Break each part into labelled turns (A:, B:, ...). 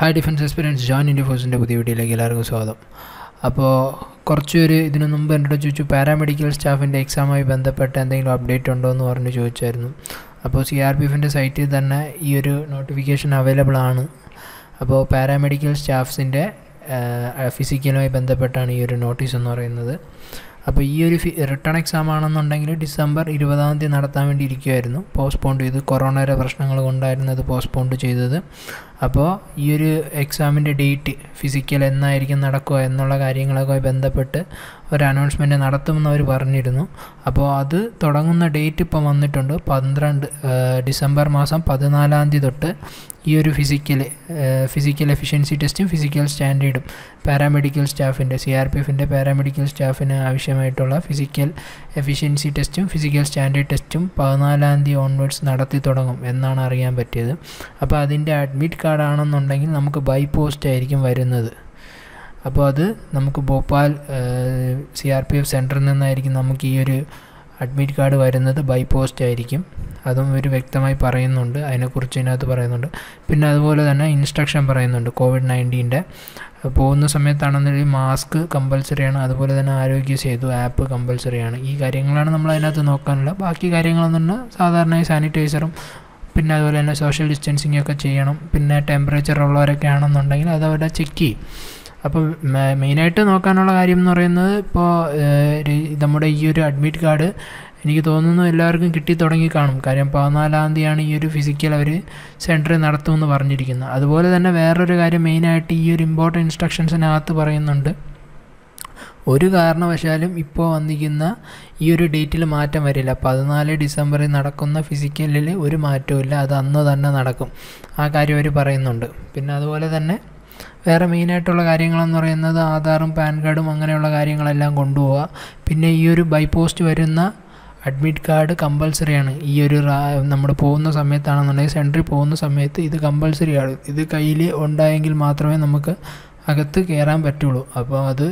A: Hi defence experience join India ഫോഴ്സിൻ്റെ പുതിയ വീഡിയോയിലേക്ക് എല്ലാവർക്കും സ്വാഗതം. അപ്പോൾ കുറച്ച് പേര് ഇതിനു മുമ്പ് എന്നോട് ചോദിച്ചു പാരാമെഡിക്കൽ സ്റ്റാഫിൻ്റെ എക്സാമുമായി ബന്ധപ്പെട്ട് എന്തെങ്കിലും അപ്ഡേറ്റ് ഉണ്ടോ എന്ന് പറഞ്ഞ് ചോദിച്ചായിരുന്നു. അപ്പോൾ CRPFൻ്റെ സൈറ്റിൽ തന്നെ ഈ ഒരു നോട്ടിഫിക്കേഷൻ അവൈലബിൾ ആണ്. അപ്പോൾ പാരാമെഡിക്കൽ സ്റ്റാഫ്സിൻ്റെ ഫിസിക്കലുമായി ബന്ധപ്പെട്ടാണ് ഈ ഒരു നോട്ടീസ് എന്ന് പറയുന്നത്. അപ്പോൾ ഈ ഒരു റിട്ടേൺ എക്സാം ആണെന്നുണ്ടെങ്കിൽ ഡിസംബർ 20 നടത്താൻ വേണ്ടി ഇരിക്കുമായിരുന്നു, പോസ്റ്റ്പോണ്ട് ചെയ്ത്. കൊറോണയുടെ പ്രശ്നങ്ങൾ കൊണ്ടായിരുന്നു അത് പോസ്റ്റ്പോണ്ട് ചെയ്തത്. അപ്പോൾ ഈ ഒരു എക്സാമിൻ്റെ ഡേറ്റ് ഫിസിക്കൽ എന്നായിരിക്കും നടക്കുക എന്നുള്ള കാര്യങ്ങളൊക്കെ ബന്ധപ്പെട്ട് ഒരു അനൗൺസ്മെൻറ്റ് നടത്തുമെന്ന് അവർ പറഞ്ഞിരുന്നു. അപ്പോൾ അത് തുടങ്ങുന്ന ഡേറ്റ് ഇപ്പം വന്നിട്ടുണ്ട്. ഡിസംബർ മാസം 14 തൊട്ട് ഈ ഒരു ഫിസിക്കൽ എഫിഷ്യൻസി ടെസ്റ്റും ഫിസിക്കൽ സ്റ്റാൻഡേർഡും പാരാമെഡിക്കൽ സ്റ്റാഫിൻ്റെ CRPFൻ്റെ പാരാമെഡിക്കൽ സ്റ്റാഫിന് ആവശ്യമായിട്ടുള്ള ഫിസിക്കൽ എഫിഷ്യൻസി ടെസ്റ്റും ഫിസിക്കൽ സ്റ്റാൻഡേർഡ് ടെസ്റ്റും 14 ഓൺവേർഡ്സ് നടത്തി തുടങ്ങും എന്നാണ് അറിയാൻ പറ്റിയത്. അപ്പോൾ അതിൻ്റെ അഡ്മിറ്റ് കാർഡ് ആണെന്നുണ്ടെങ്കിൽ നമുക്ക് ബൈ പോസ്റ്റ് ആയിരിക്കും വരുന്നത്. അപ്പോൾ അത് നമുക്ക് ഭോപ്പാൽ CRPF സെൻറ്ററിൽ നിന്നായിരിക്കും നമുക്ക് ഈ ഒരു അഡ്മിറ്റ് കാർഡ് വരുന്നത്, ബൈ പോസ്റ്റ് ആയിരിക്കും. അതും ഒരു വ്യക്തമായി പറയുന്നുണ്ട്, അതിനെക്കുറിച്ച് ഇതിനകത്ത് പറയുന്നുണ്ട്. പിന്നെ അതുപോലെ തന്നെ ഇൻസ്ട്രക്ഷൻ പറയുന്നുണ്ട്. COVID-19 പോകുന്ന സമയത്താണെന്നുണ്ടെങ്കിൽ മാസ്ക് കമ്പൽസറിയാണ്, അതുപോലെ തന്നെ ആരോഗ്യ സേതു ആപ്പ് കമ്പൽസറിയാണ്. ഈ കാര്യങ്ങളാണ് നമ്മൾ അതിനകത്ത് നോക്കാനുള്ളത്. ബാക്കി കാര്യങ്ങളെന്ന് പറഞ്ഞാൽ സാധാരണ സാനിറ്റൈസറും പിന്നെ അതുപോലെ തന്നെ സോഷ്യൽ ഡിസ്റ്റൻസിങ് ഒക്കെ ചെയ്യണം. പിന്നെ ടെമ്പറേച്ചർ ഉള്ളവരൊക്കെ ആണെന്നുണ്ടെങ്കിൽ അതവിടെ ചെക്ക് ചെയ്യും. അപ്പോൾ മെയിനായിട്ട് നോക്കാനുള്ള കാര്യം എന്ന് പറയുന്നത്, ഇപ്പോൾ നമ്മുടെ ഈ ഒരു അഡ്മിറ്റ് കാർഡ് എനിക്ക് തോന്നുന്നു എല്ലാവർക്കും കിട്ടി തുടങ്ങി കാണും. കാര്യം 14 ഈ ഒരു ഫിസിക്കൽ അവർ സെൻറ്ററിൽ നടത്തുമെന്ന് പറഞ്ഞിരിക്കുന്നത്. അതുപോലെ തന്നെ വേറൊരു കാര്യം മെയിനായിട്ട് ഈ ഒരു ഇമ്പോർട്ടൻറ്റ് ഇൻസ്ട്രക്ഷൻസിനകത്ത് പറയുന്നുണ്ട്, ഒരു കാരണവശാലും ഇപ്പോൾ വന്നിരിക്കുന്ന ഈ ഒരു ഡേറ്റിൽ മാറ്റം വരില്ല. 14 ഡിസംബറിൽ നടക്കുന്ന ഫിസിക്കലിൽ ഒരു മാറ്റവും ഇല്ല, അത് അന്ന് തന്നെ നടക്കും. ആ കാര്യം അവർ പറയുന്നുണ്ട്. പിന്നെ അതുപോലെ തന്നെ വേറെ മെയിനായിട്ടുള്ള കാര്യങ്ങളെന്ന് പറയുന്നത് ആധാറും പാൻ കാർഡും അങ്ങനെയുള്ള കാര്യങ്ങളെല്ലാം കൊണ്ടുപോവുക. പിന്നെ ഈ ഒരു ബൈ പോസ്റ്റ് വരുന്ന അഡ്മിറ്റ് കാർഡ് കമ്പൽസറിയാണ്. ഈ ഒരു നമ്മൾ പോകുന്ന സമയത്താണെന്നുണ്ടെങ്കിൽ സെൻറ്ററിൽ പോകുന്ന സമയത്ത് ഇത് കമ്പൽസറിയാണ്. ഇത് കയ്യിൽ ഉണ്ടായെങ്കിൽ മാത്രമേ നമുക്ക് അകത്ത് കയറാൻ പറ്റുള്ളൂ. അപ്പോൾ അത്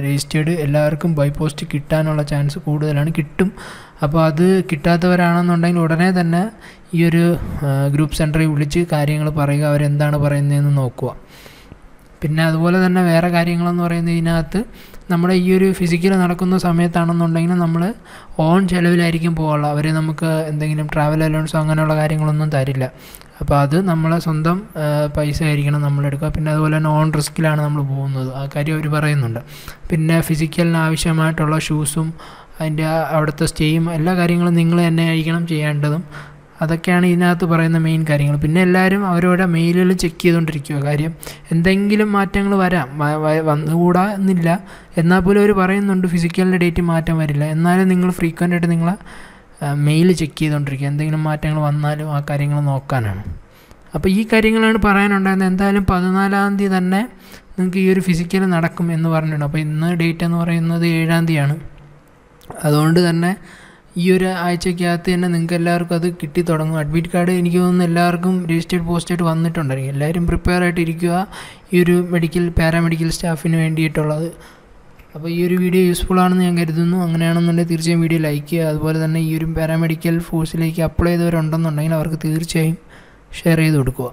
A: രജിസ്റ്റേർഡ് എല്ലാവർക്കും ബൈ പോസ്റ്റ് കിട്ടാനുള്ള ചാൻസ് കൂടുതലാണ്, കിട്ടും. അപ്പോൾ അത് കിട്ടാത്തവരാണെന്നുണ്ടെങ്കിൽ ഉടനെ തന്നെ ഈ ഒരു ഗ്രൂപ്പ് സെൻറ്ററിൽ വിളിച്ച് കാര്യങ്ങൾ പറയുക, അവരെന്താണ് പറയുന്നതെന്ന് നോക്കുക. പിന്നെ അതുപോലെ തന്നെ വേറെ കാര്യങ്ങളെന്ന് പറയുന്നത്, ഇതിനകത്ത് നമ്മുടെ ഈ ഒരു ഫിസിക്കൽ നടക്കുന്ന സമയത്താണെന്നുണ്ടെങ്കിൽ നമ്മൾ ഓൺ ചിലവിലായിരിക്കും പോകാനുള്ളത്. അവർ നമുക്ക് എന്തെങ്കിലും ട്രാവൽ അലവൻസോ അങ്ങനെയുള്ള കാര്യങ്ങളൊന്നും തരില്ല. അപ്പോൾ അത് നമ്മളെ സ്വന്തം പൈസ ആയിരിക്കണം നമ്മളെടുക്കുക. പിന്നെ അതുപോലെ തന്നെ ഓൺ റിസ്ക്കിലാണ് നമ്മൾ പോകുന്നത്, ആ കാര്യം അവർ പറയുന്നുണ്ട്. പിന്നെ ഫിസിക്കലിന് ആവശ്യമായിട്ടുള്ള ഷൂസും അതിൻ്റെ അവിടുത്തെ സ്റ്റേയും എല്ലാ കാര്യങ്ങളും നിങ്ങൾ തന്നെ ആയിരിക്കണം ചെയ്യേണ്ടതും. അതൊക്കെയാണ് ഇതിനകത്ത് പറയുന്ന മെയിൻ കാര്യങ്ങൾ. പിന്നെ എല്ലാവരും അവരുടെ മെയിലുകൾ ചെക്ക് ചെയ്തുകൊണ്ടിരിക്കുക. കാര്യം എന്തെങ്കിലും മാറ്റങ്ങൾ വരാം, വന്നുകൂടാ എന്നില്ല. എന്നാൽ പോലും അവർ പറയുന്നുണ്ട് ഫിസിക്കലിൻ്റെ ഡേറ്റ് മാറ്റം വരില്ല. എന്നാലും നിങ്ങൾ ഫ്രീക്വൻ്റ് ആയിട്ട് നിങ്ങളെ മെയിൽ ചെക്ക് ചെയ്തുകൊണ്ടിരിക്കുക. എന്തെങ്കിലും മാറ്റങ്ങൾ വന്നാലും ആ കാര്യങ്ങൾ നോക്കാനാണ്. അപ്പോൾ ഈ കാര്യങ്ങളാണ് പറയാനുണ്ടായിരുന്നത്. എന്തായാലും 14 തന്നെ നിങ്ങൾക്ക് ഈ ഒരു ഫിസിക്കൽ നടക്കും എന്ന് പറഞ്ഞിട്ടുണ്ട്. അപ്പോൾ ഇന്ന് ഡേറ്റ് എന്ന് പറയുന്നത് 7 അതുകൊണ്ട് തന്നെ ഈ ഒരു ആഴ്ചക്കകത്ത് തന്നെ നിങ്ങൾക്ക് എല്ലാവർക്കും അത് കിട്ടി തുടങ്ങും. അഡ്മിറ്റ് കാർഡ് എനിക്ക് തോന്നുന്നു എല്ലാവർക്കും രജിസ്റ്റേർഡ് പോസ്റ്റായിട്ട് വന്നിട്ടുണ്ടായിരിക്കും. എല്ലാവരും പ്രിപ്പയർ ആയിട്ട് ഇരിക്കുക ഈ ഒരു പാരാമെഡിക്കൽ സ്റ്റാഫിന് വേണ്ടിയിട്ടുള്ളത്. അപ്പോൾ ഈ ഒരു വീഡിയോ യൂസ്ഫുൾ ആണെന്ന് ഞാൻ കരുതുന്നു. അങ്ങനെയാണെന്നുണ്ടെങ്കിൽ തീർച്ചയായും വീഡിയോ ലൈക്ക് ചെയ്യുക. അതുപോലെ തന്നെ ഈ ഒരു പാരാമെഡിക്കൽ ഫോഴ്സിലേക്ക് അപ്ലൈ ചെയ്തവരുണ്ടെന്നുണ്ടെങ്കിൽ അവർക്ക് തീർച്ചയായും ഷെയർ ചെയ്ത് കൊടുക്കുക.